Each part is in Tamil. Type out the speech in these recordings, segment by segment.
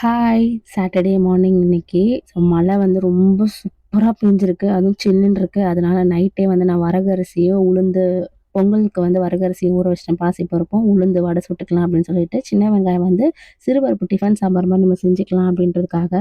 ஹாய்! சாட்டர்டே மார்னிங் இன்னைக்கு. ஸோ மழை வந்து ரொம்ப சூப்பரா பெஞ்சிருக்கு. அதுவும் சில்லுன்னு இருக்கு. அதனால நைட்டே வந்து நான் வரகரிசியும், உளுந்து பொங்கலுக்கு வந்து வரகரிசி ஊற வச்சுட்டேன். பாசிப்பருப்பும், உளுந்து வடை சுட்டுக்கலாம் அப்படின்னு சொல்லிட்டு, சின்ன வெங்காயம் வந்து சிறுபருப்பு டிஃபன் சாம்பார் மாரி நம்ம செஞ்சுக்கலாம் அப்படின்றதுக்காக,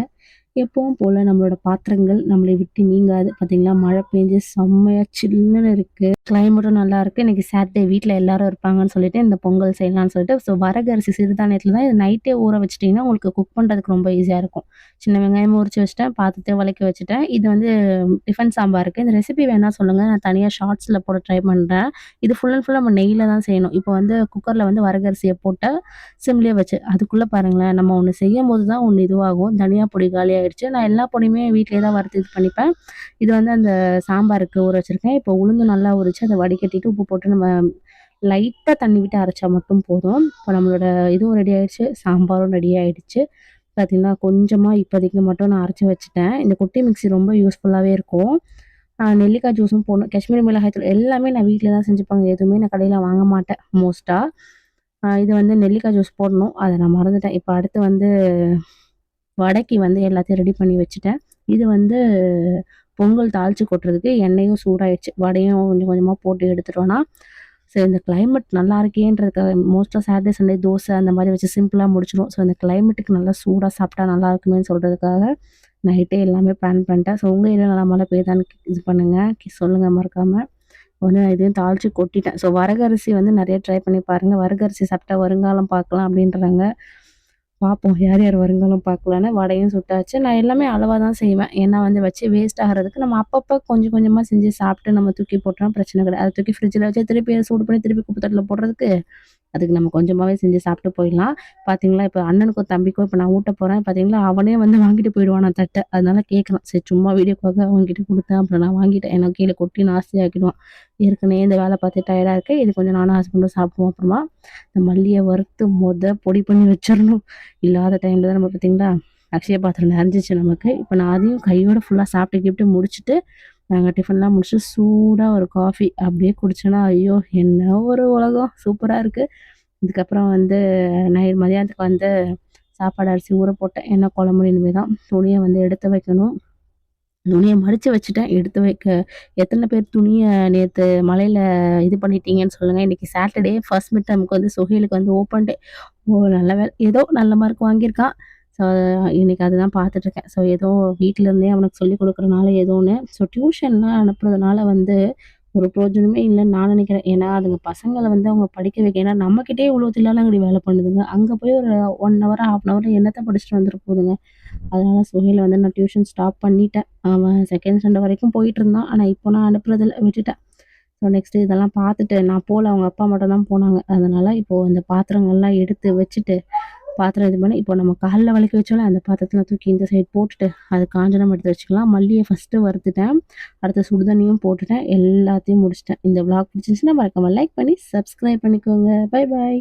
எப்பவும் போல நம்மளோட பாத்திரங்கள் நம்மளை விட்டு நீங்காது. பார்த்தீங்களா, மழை பெஞ்சு செம்மையா சில்லுன்னு இருக்கு. கிளைமேட்டும் நல்லாயிருக்கு. இன்னைக்கு சாட்டர்டே வீட்ல எல்லாரும் இருப்பாங்கன்னு சொல்லிட்டு, இந்த பொங்கல் செய்யலான்னு சொல்லிட்டு, ஸோ வரகரிசி சிறுதானியத்தில தான் இது நைட்டே ஊற வச்சுட்டீங்கன்னா, உங்களுக்கு குக் பண்றதுக்கு ரொம்ப ஈஸியா இருக்கும். சின்ன வெங்காயமும் உரிச்சு வச்சுட்டேன், பாத்திரத்தையும் வெளக்கி வச்சுட்டேன். இது வந்து டிஃபன் சாம்பாருக்கு. இந்த ரெசிபி வேணா சொல்லுங்க. நான் தனியா ஷார்ட்ஸ்ல போட ட்ரை பண்றேன். இது ஃபுல் அண்ட் ஃபுல் நம்ம நெய்யில தான் செய்யணும். இப்போ வந்து குக்கர்ல வந்து வரகரிசிய போட்டு சிம்லயே வச்சு, அதுக்குள்ள பாருங்களேன், நம்ம ஒண்ணு செய்யும்போது தான் ஒண்ணு இதுவாகும். தனியா பொடி காலியாயிடுச்சு. நான் எல்லா பொடியுமே வீட்லயே தான் வறுத்து இது பண்ணிப்பேன். இது வந்து அந்த சாம்பாருக்கு ஊற வச்சிருக்கேன். இப்போ உளுந்து நல்லா ஊறிச்சு. அத வடிகட்டிட்டு உப்பு போட்டு நம்ம லைட்டா தண்ணி விட்டு அரைச்சா மட்டும் போதும். இப்போ நம்மளோட இதுவும் ரெடி ஆயிடுச்சு. சாம்பாரும் ரெடி ஆயிடுச்சு. பார்த்தீங்கன்னா, கொஞ்சமா இப்போதைக்கு மட்டும் நான் அரைச்சு வச்சுட்டேன். இந்த குட்டி மிக்ஸி ரொம்ப யூஸ்ஃபுல்லாவே இருக்கும். நெல்லிக்காய் ஜூஸும் போடணும். காஷ்மீரி மிளகாய் தூள் எல்லாமே நான் வீட்ல தான் செஞ்சுப்பேங்க. எதுவுமே நான் கடையில வாங்க மாட்டேன் மோஸ்ட்டா. இது வந்து நெல்லிக்காய் ஜூஸ் போடணும். அத நான் மறந்துட்டேன். இப்ப அடுத்து வந்து வடைக்கு வந்து எல்லாத்தையும் ரெடி பண்ணி வச்சுட்டேன். இது வந்து பொங்கல் தாளிச்சு கொட்டுறதுக்கு எண்ணெயும் சூடாயிடுச்சு. வடையும் கொஞ்சம் கொஞ்சமா போட்டு எடுத்துட்டோம்னா, சரி இந்த கிளைமேட் நல்லா இருக்கேன்றதுக்காக மோஸ்ட்டா சாட்டர்டே, சண்டே தோசை அந்த மாரி வச்சு சிம்பிளா முடிச்சுருவோம். ஸோ இந்த கிளைமேட்டுக்கு நல்லா சூடா சாப்பிட்டா நல்லா இருக்குமேன்னு சொல்றதுக்காக, நைட்டே எல்லாமே பிளான் பண்ணிட்டேன். ஸோ உங்க ஏரியால நல்லா மழை பெய்யுதான்னு இது பண்ணுங்க. சொல்லுங்க மறக்காம. வந்து நான் இதையும் தாளிச்சு கொட்டிட்டேன். ஸோ வரகரிசி வந்து நெறைய ட்ரை பண்ணி பாருங்க. வரகரிசி சாப்பிட்டா வருங்காலம் பார்க்கலாம் அப்படின்றாங்க. பார்ப்போம் யார் யார் வருங்காலம் பார்க்கலான்னு. வடையும் சுட்டாச்சு. நான் எல்லாமே அளவா தான் செய்வேன். ஏன்னா வந்து வச்சு வேஸ்ட் ஆகுறதுக்கு நம்ம அப்பப்ப கொஞ்சம் கொஞ்சமா செஞ்சு சாப்பிட்டு நம்ம தூக்கி போட்டோம்னா பிரச்சனை கிடையாது. அத தூக்கி ஃப்ரிட்ஜ்ல வச்சு திருப்பி அத சூடு பண்ணி திருப்பி குப்பை தொட்டில போடுறதுக்கு அதுக்கு நம்ம கொஞ்சமாவே செஞ்சு சாப்பிட்டு போயிடலாம். பார்த்தீங்களா, இப்ப அண்ணனுக்கோ, தம்பிக்கோ இப்ப நான் ஊட்ட போறேன். பார்த்தீங்களா, அவனே வந்து வாங்கிட்டு போயிடுவானாம் தட்ட. அதனால கேட்குறான். சரி சும்மா வீடியோக்காக அவன்கிட்ட குடுத்தேன். அப்புறம் நான் வாங்கிட்டேன். ஏன்னா கீழ கொட்டி நாஸ்தியாக்கிடுவான். ஏற்கனவே இந்த வேல பார்த்து டயர்டா இருக்கு. இது கொஞ்சம் நானும் ஹஸ்பண்டும் சாப்பிடுவோம் அப்புறமா. இந்த மல்லிய வறுத்து பொடி பண்ணி வச்சிரணும். இல்லாத டைம்ல தான் நம்ம பார்த்தீங்களா, அக்ஷய பாத்திரம் நெறஞ்சிச்சு நமக்கு. இப்ப நான் அதையும் கையோட ஃபுல்லா சாப்பிட்டு கீப்ட்டு முடிச்சுட்டு, நாங்க டிஃபன்லாம் முடிச்சுட்டு சூடா ஒரு காஃபி அப்படியே குடிச்சேன்னா, ஐயோ! என்ன ஒரு உலகம்! சூப்பரா இருக்கு. இதுக்கப்புறம் வந்து மதியானத்துக்கு வந்து சாப்பாடு அரிசி ஊற போட்டேன். என்ன குழம்புன்னு இனிமே தான். துணிய வந்து எடுத்து வைக்கணும். துணிய மடிச்சு வச்சுட்டேன். எடுத்து வைக்க எத்தன பேர் துணிய நேத்து மழையில இது பண்ணிட்டீங்கன்னு சொல்லுங்க. இன்னைக்கு சாட்டர்டே ஃபர்ஸ்ட் மிட் டெர்ம்க்கு வந்து சுஹேலுக்கு வந்து ஓப்பன் டே. ஓ! நல்ல வேள ஏதோ நல்ல மார்க் வாங்கியிருக்கான். ஸோ இன்னைக்கு அதுதான் பார்த்துட்டுருக்கேன். ஸோ ஏதோ வீட்ல இருந்தே அவனுக்கு சொல்லிக் குடுக்குறனால ஏதோ ஒண்ணு. ஸோ டியூஷன்லாம் அனுப்புறதுனால வந்து ஒரு பிரயோஜனமே இல்லன்னு நான் நினைக்கிறேன். ஏன்னா, அதுங்க பசங்கள வந்து அவங்க படிக்க வைக்க ஏன்னா நம்மகிட்டயே இவ்ளோ தில்லாலங்கடி வேல பண்ணுதுங்க. அங்க போய் ஒரு 1 ஹவர், 1/2 அன் ஹவர் என்னத்த படிச்சுட்டு வந்துற போதுங்க. அதனால சுஹேல வந்து நான் டியூஷன் ஸ்டாப் பண்ணிட்டேன். அவன் 2ண்ட் ஸ்டாண்டர்ட் வரைக்கும் போயிட்டுருந்தான். ஆனா, இப்போ நான் அனுப்புறதில்ல விட்டுட்டேன். ஸோ நெக்ஸ்ட்டு இதெல்லாம் பார்த்துட்டு நான் போல அவங்க அப்பா மட்டும் தான் போனாங்க. அதனால இப்போ இந்த பாத்திரங்கள்லாம் எடுத்து வச்சுட்டு, பாத்திரம் இது பண்ணி இப்போ நம்ம கால்ல வெளக்கி வச்சோம்ல, அந்த பாத்திரத்துல தூக்கி இந்த சைடு போட்டுட்டு, அது காஞ்சனமா எடுத்து வச்சுக்கலாம். மல்லிய ஃபர்ஸ்ட்டு வறுத்துட்டேன். அடுத்து சுடுதண்ணியும் போட்டுட்டேன். எல்லாத்தையும் முடிச்சுட்டேன். இந்த விளாக் பிடிச்சிருந்துச்சுன்னா மறக்காம லைக் பண்ணி, சப்ஸ்கிரைப் பண்ணிக்கோங்க. Bye bye.